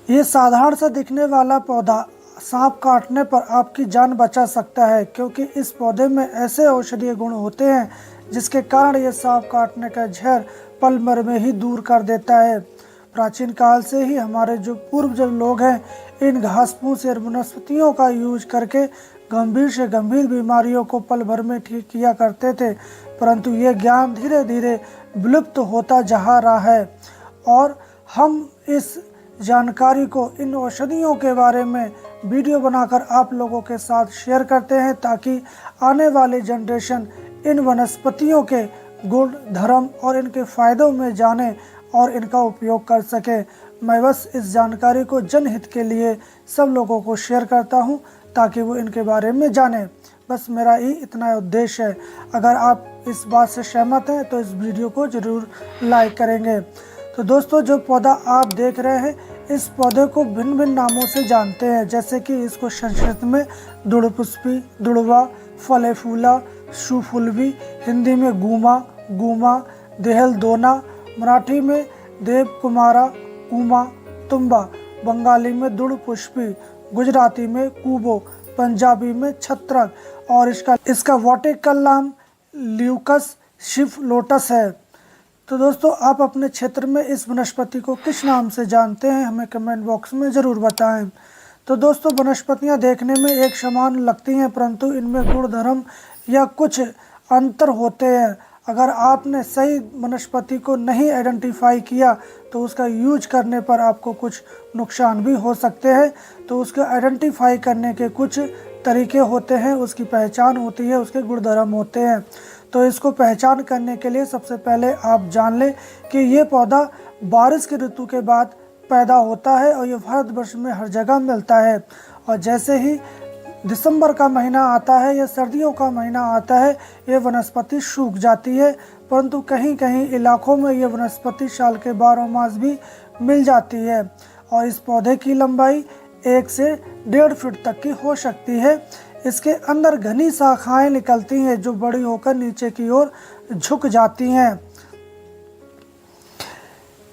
ये साधारण सा दिखने वाला पौधा सांप काटने पर आपकी जान बचा सकता है, क्योंकि इस पौधे में ऐसे औषधीय गुण होते हैं जिसके कारण ये सांप काटने का जहर पल भर में ही दूर कर देता है। प्राचीन काल से ही हमारे जो पूर्वज लोग हैं, इन घास फूस और वनस्पतियों का यूज करके गंभीर से गंभीर बीमारियों को पल भर में ठीक किया करते थे, परंतु ये ज्ञान धीरे धीरे विलुप्त होता जा रहा है। और हम इस जानकारी को, इन औषधियों के बारे में वीडियो बनाकर आप लोगों के साथ शेयर करते हैं, ताकि आने वाली जनरेशन इन वनस्पतियों के गुण धर्म और इनके फ़ायदों में जाने और इनका उपयोग कर सके। मैं बस इस जानकारी को जनहित के लिए सब लोगों को शेयर करता हूं, ताकि वो इनके बारे में जाने। बस मेरा ही इतना उद्देश्य है। अगर आप इस बात से सहमत हैं तो इस वीडियो को ज़रूर लाइक करेंगे। तो दोस्तों, जो पौधा आप देख रहे हैं, इस पौधे को भिन्न भिन्न नामों से जानते हैं, जैसे कि इसको संस्कृत में दुड़पुष्पी, दुड़वा, फले फूला, सुफुलवी, हिंदी में गूमा, गूमा, देहल दोना, मराठी में देव कुमारा, कुमा, तुम्बा, बंगाली में दुड़पुष्पी, गुजराती में कूबो, पंजाबी में छत्रक और इसका वर्टिकल नाम ल्यूकस शिव लोटस है। तो दोस्तों, आप अपने क्षेत्र में इस वनस्पति को किस नाम से जानते हैं, हमें कमेंट बॉक्स में ज़रूर बताएं। तो दोस्तों, वनस्पतियां देखने में एक समान लगती हैं, परंतु इनमें गुण धर्म या कुछ अंतर होते हैं। अगर आपने सही वनस्पति को नहीं आइडेंटिफाई किया तो उसका यूज करने पर आपको कुछ नुकसान भी हो सकते हैं। तो उसको आइडेंटिफाई करने के कुछ तरीके होते हैं, उसकी पहचान होती है, उसके गुण धर्म होते हैं। तो इसको पहचान करने के लिए सबसे पहले आप जान लें कि ये पौधा बारिश की ऋतु के बाद पैदा होता है और ये भारतवर्ष में हर जगह मिलता है। और जैसे ही दिसंबर का महीना आता है या सर्दियों का महीना आता है, ये वनस्पति सूख जाती है, परंतु कहीं कहीं इलाकों में ये वनस्पति साल के 12 मास भी मिल जाती है। और इस पौधे की लंबाई 1 से 1.5 फीट तक की हो सकती है। इसके अंदर घनी शाखाएं निकलती हैं जो बड़ी होकर नीचे की ओर झुक जाती हैं।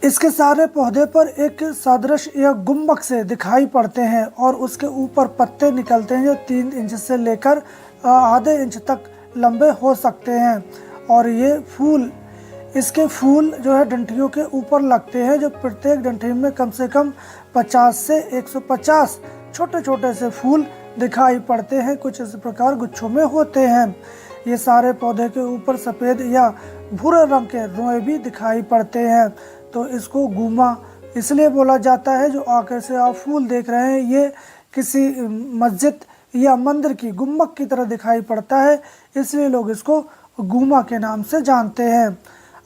इसके सारे पौधे पर एक सदृश या गुम्बक से दिखाई पड़ते हैं और उसके ऊपर पत्ते निकलते हैं जो 3 इंच से लेकर आधे इंच तक लंबे हो सकते हैं। और ये फूल, इसके फूल जो है डंठियों के ऊपर लगते हैं, जो प्रत्येक डंठी में कम से कम 50 से 150 छोटे छोटे से फूल दिखाई पड़ते हैं। कुछ इस प्रकार गुच्छों में होते हैं। ये सारे पौधे के ऊपर सफ़ेद या भूरे रंग के रोए भी दिखाई पड़ते हैं। तो इसको गूमा इसलिए बोला जाता है। जो आकर से आप फूल देख रहे हैं, ये किसी मस्जिद या मंदिर की गुम्बद की तरह दिखाई पड़ता है, इसलिए लोग इसको गूमा के नाम से जानते हैं।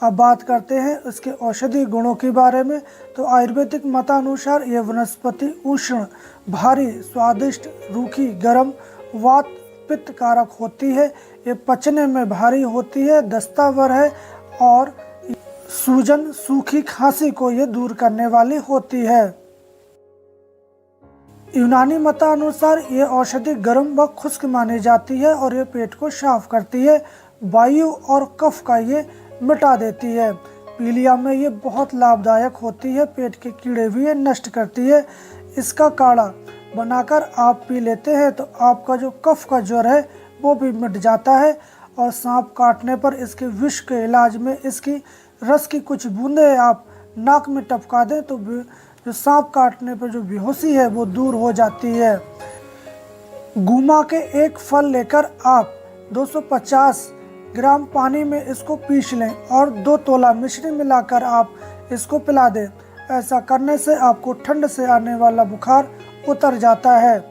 अब बात करते हैं इसके औषधि गुणों के बारे में। तो आयुर्वेदिक मतानुसार यह वनस्पति उष्ण, भारी, स्वादिष्ट, रूखी, गर्म, वात पित्त कारक होती है। ये पचने में भारी होती है, दस्तावर है और सूजन, सूखी खांसी को ये दूर करने वाली होती है। यूनानी मतानुसार ये औषधि गर्म व खुश्क मानी जाती है और ये पेट को साफ करती है, वायु और कफ का ये मिटा देती है। पीलिया में ये बहुत लाभदायक होती है, पेट के कीड़े भी ये नष्ट करती है। इसका काढ़ा बनाकर आप पी लेते हैं तो आपका जो कफ का ज्वर है वो भी मिट जाता है। और सांप काटने पर इसके विष के इलाज में इसकी रस की कुछ बूंदें आप नाक में टपका दें तो जो सांप काटने पर जो बेहोशी है वो दूर हो जाती है। गूमा के एक फल लेकर आप 250 ग्राम पानी में इसको पीस लें और 2 तोला मिश्री मिलाकर आप इसको पिला दें। ऐसा करने से आपको ठंड से आने वाला बुखार उतर जाता है।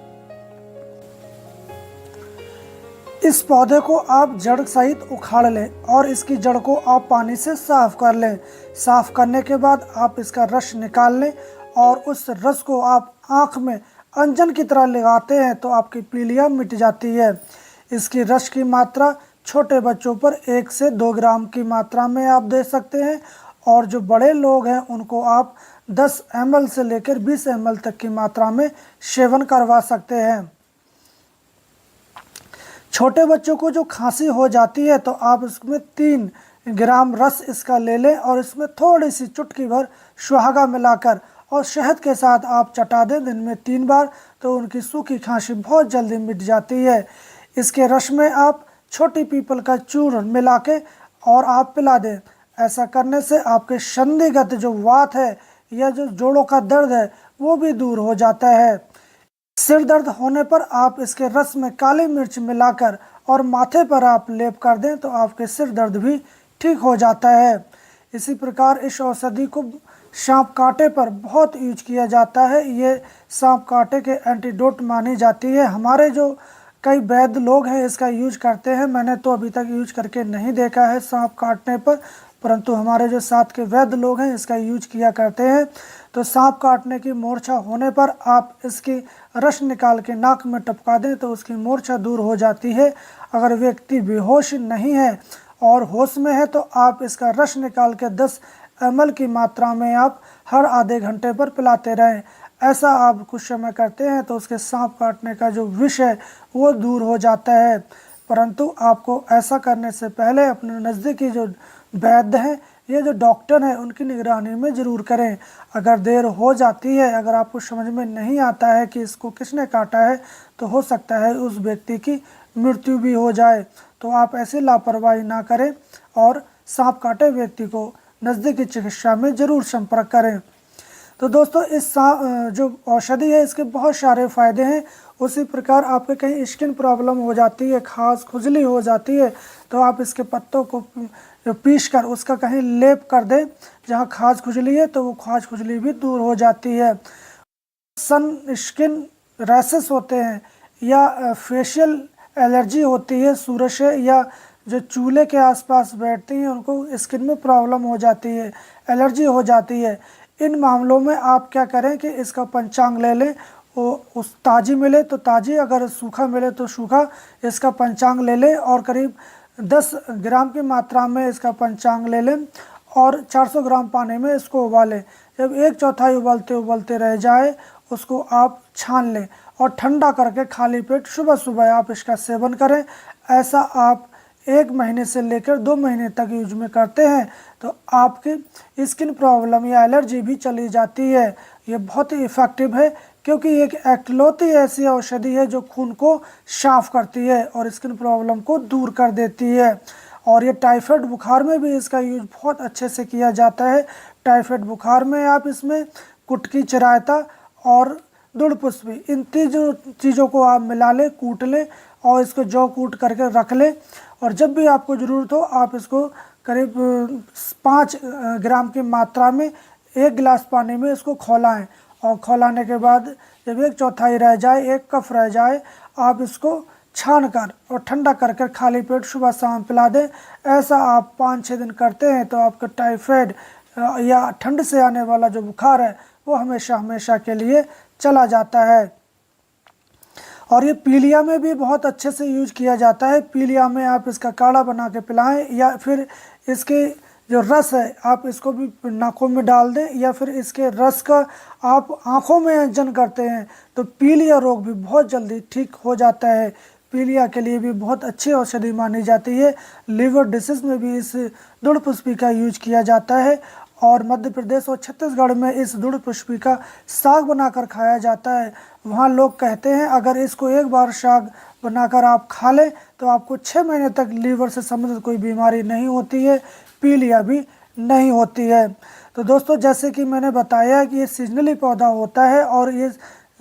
इस पौधे को आप जड़ सहित उखाड़ लें और इसकी जड़ को आप पानी से साफ कर लें। साफ करने के बाद आप इसका रस निकाल लें और उस रस को आप आँख में अंजन की तरह लगाते हैं तो आपकी पीलिया मिट जाती है। इसकी रस की मात्रा छोटे बच्चों पर 1 से 2 ग्राम की मात्रा में आप दे सकते हैं और जो बड़े लोग हैं उनको आप 10 ml से लेकर 20 ml तक की मात्रा में सेवन करवा सकते हैं। छोटे बच्चों को जो खांसी हो जाती है तो आप इसमें 3 ग्राम रस इसका ले लें और इसमें थोड़ी सी चुटकी भर सुहागा मिलाकर और शहद के साथ आप चटा दें दिन में 3 बार, तो उनकी सूखी खांसी बहुत जल्दी मिट जाती है। इसके रस में आप छोटी पीपल का चूर्ण मिला के और आप पिला दें। ऐसा करने से आपके संधिगत जो वात है या जो जोड़ों का दर्द है वो भी दूर हो जाता है। सिर दर्द होने पर आप इसके रस में काली मिर्च मिलाकर और माथे पर आप लेप कर दें तो आपके सिर दर्द भी ठीक हो जाता है। इसी प्रकार इस औषधि को सांप कांटे पर बहुत यूज किया जाता है। ये सांप कांटे के एंटीडोट मानी जाती है। हमारे जो कई वैद्य लोग हैं इसका यूज करते हैं। मैंने तो अभी तक यूज करके नहीं देखा है सांप काटने पर, परंतु हमारे जो साथ के वैद्य लोग हैं इसका यूज किया करते हैं। तो सांप काटने की मूर्छा होने पर आप इसकी रस निकाल के नाक में टपका दें तो उसकी मूर्छा दूर हो जाती है। अगर व्यक्ति बेहोश नहीं है और होश में है तो आप इसका रस निकाल के 10 ml की मात्रा में आप हर आधे घंटे पर पिलाते रहें। ऐसा आप कुछ समय करते हैं तो उसके सांप काटने का जो विष है वो दूर हो जाता है। परंतु आपको ऐसा करने से पहले अपने नज़दीकी जो वैद्य हैं, ये जो डॉक्टर हैं, उनकी निगरानी में ज़रूर करें। अगर देर हो जाती है, अगर आपको समझ में नहीं आता है कि इसको किसने काटा है, तो हो सकता है उस व्यक्ति की मृत्यु भी हो जाए। तो आप ऐसी लापरवाही ना करें और सांप काटे व्यक्ति को नज़दीकी चिकित्सा में ज़रूर संपर्क करें। तो दोस्तों इस जो औषधि है इसके बहुत सारे फ़ायदे हैं। उसी प्रकार आपके कहीं स्किन प्रॉब्लम हो जाती है, खास खुजली हो जाती है, तो आप इसके पत्तों को पीस कर उसका कहीं लेप कर दें जहां खास खुजली है, तो वो खास खुजली भी दूर हो जाती है। सन स्किन रैशेस होते हैं या फेशियल एलर्जी होती है सूरज से, या जो चूल्हे के आसपास बैठती हैं उनको स्किन में प्रॉब्लम हो जाती है, एलर्जी हो जाती है। इन मामलों में आप क्या करें कि इसका पंचांग ले लें। वो उस ताज़ी मिले तो ताज़ी, अगर सूखा मिले तो सूखा, इसका पंचांग ले लें और करीब 10 ग्राम की मात्रा में इसका पंचांग ले लें और 400 ग्राम पानी में इसको उबालें। जब 1/4 उबलते उबलते रह जाए उसको आप छान लें और ठंडा करके खाली पेट सुबह सुबह आप इसका सेवन करें। ऐसा आप 1 महीने से लेकर 2 महीने तक यूज में करते हैं तो आपकी स्किन प्रॉब्लम या एलर्जी भी चली जाती है। ये बहुत ही इफ़ेक्टिव है क्योंकि एक इकलौती ऐसी औषधि है जो खून को साफ करती है और स्किन प्रॉब्लम को दूर कर देती है। और ये टाइफाइड बुखार में भी इसका यूज बहुत अच्छे से किया जाता है। टाइफाइड बुखार में आप इसमें कुटकी, चिरायता और दुड़ पुष्पी, इन तीनों चीज़ों को आप मिला लें, कूट लें और इसको जौ कूट करके रख लें। और जब भी आपको ज़रूरत हो आप इसको करीब 5 ग्राम की मात्रा में 1 गिलास पानी में इसको खौलाएं और खौलाने के बाद जब 1/4 रह जाए, 1 कप रह जाए, आप इसको छान कर और ठंडा कर कर खाली पेट सुबह शाम पिला दें। ऐसा आप 5-6 दिन करते हैं तो आपका टाइफाइड या ठंड से आने वाला जो बुखार है वो हमेशा हमेशा के लिए चला जाता है। और ये पीलिया में भी बहुत अच्छे से यूज किया जाता है। पीलिया में आप इसका काढ़ा बना के पिलाएं या फिर इसके जो रस है आप इसको भी नाकों में डाल दें, या फिर इसके रस का आप आँखों में अंजन करते हैं तो पीलिया रोग भी बहुत जल्दी ठीक हो जाता है। पीलिया के लिए भी बहुत अच्छी औषधि मानी जाती है। लीवर डिसीज में भी इस दुड़ पुष्पी का यूज किया जाता है और मध्य प्रदेश और छत्तीसगढ़ में इस दुड़ पुष्पी का साग बनाकर खाया जाता है। वहाँ लोग कहते हैं अगर इसको एक बार साग बनाकर आप खा लें तो आपको 6 महीने तक लीवर से संबंधित कोई बीमारी नहीं होती है, पीलिया भी नहीं होती है। तो दोस्तों जैसे कि मैंने बताया कि ये सीजनली पौधा होता है और ये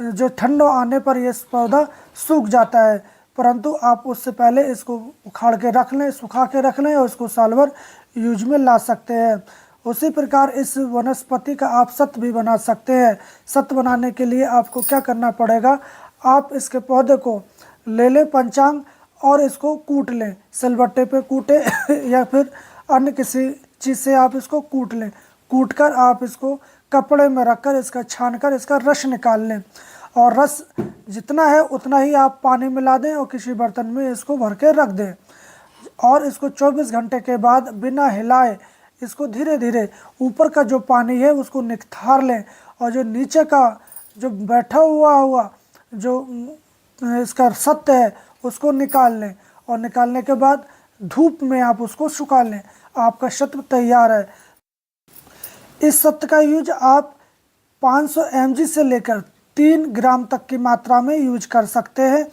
जो ठंड आने पर ये पौधा सूख जाता है, परंतु आप उससे पहले इसको उखाड़ के रख लें, सुखा के रख लें और इसको साल भर यूज में ला सकते हैं। उसी प्रकार इस वनस्पति का आप सत्व भी बना सकते हैं। सत्व बनाने के लिए आपको क्या करना पड़ेगा, आप इसके पौधे को ले लें पंचांग और इसको कूट लें, सिलबट्टे पे कूटे या फिर अन्य किसी चीज़ से आप इसको कूट लें। कूट कर आप इसको कपड़े में रखकर इसका छान कर इसका रस निकाल लें और रस जितना है उतना ही आप पानी मिला दें और किसी बर्तन में इसको भर के रख दें और इसको 24 घंटे के बाद बिना हिलाए इसको धीरे धीरे ऊपर का जो पानी है उसको निथार लें और जो नीचे का जो बैठा हुआ जो इसका सत्व है उसको निकाल लें और निकालने के बाद धूप में आप उसको सुखा लें। आपका सत्व तैयार है। इस सत्व का यूज आप 500 mg से लेकर 3 ग्राम तक की मात्रा में यूज कर सकते हैं।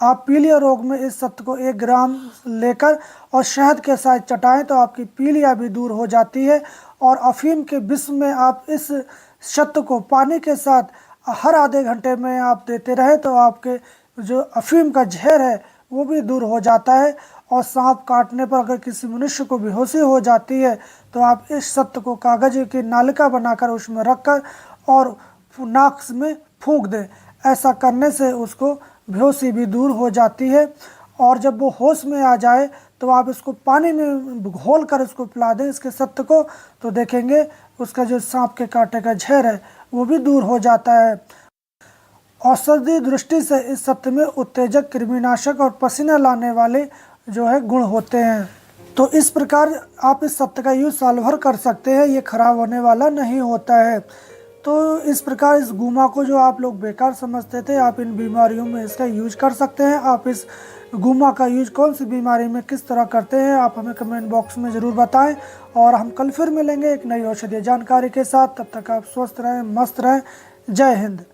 आप पीलिया रोग में इस सत्व को 1 ग्राम लेकर और शहद के साथ चटाएं तो आपकी पीलिया भी दूर हो जाती है। और अफीम के विष में आप इस सत्व को पानी के साथ हर आधे घंटे में आप देते रहे तो आपके जो अफीम का जहर है वो भी दूर हो जाता है। और सांप काटने पर अगर किसी मनुष्य को बेहोशी हो जाती है तो आप इस सत्व को कागज की नालिका बनाकर उसमें रखकर और नाक में फूंक दें। ऐसा करने से उसको बेहोशी भी दूर हो जाती है। और जब वो होश में आ जाए तो आप इसको पानी में घोल कर उसको पिला दें इसके सत्व को, तो देखेंगे उसका जो सांप के कांटे का जहर है वो भी दूर हो जाता है। औषधि दृष्टि से इस सत्व में उत्तेजक, कृमिनाशक और पसीना लाने वाले जो है गुण होते हैं। तो इस प्रकार आप इस सत्व का यूज साल भर कर सकते हैं, ये खराब होने वाला नहीं होता है। तो इस प्रकार इस गुमा को जो आप लोग बेकार समझते थे, आप इन बीमारियों में इसका यूज कर सकते हैं। आप इस गुमा का यूज कौन सी बीमारी में किस तरह करते हैं आप हमें कमेंट बॉक्स में ज़रूर बताएं। और हम कल फिर मिलेंगे एक नई औषधीय जानकारी के साथ। तब तक आप स्वस्थ रहें, मस्त रहें। जय हिंद।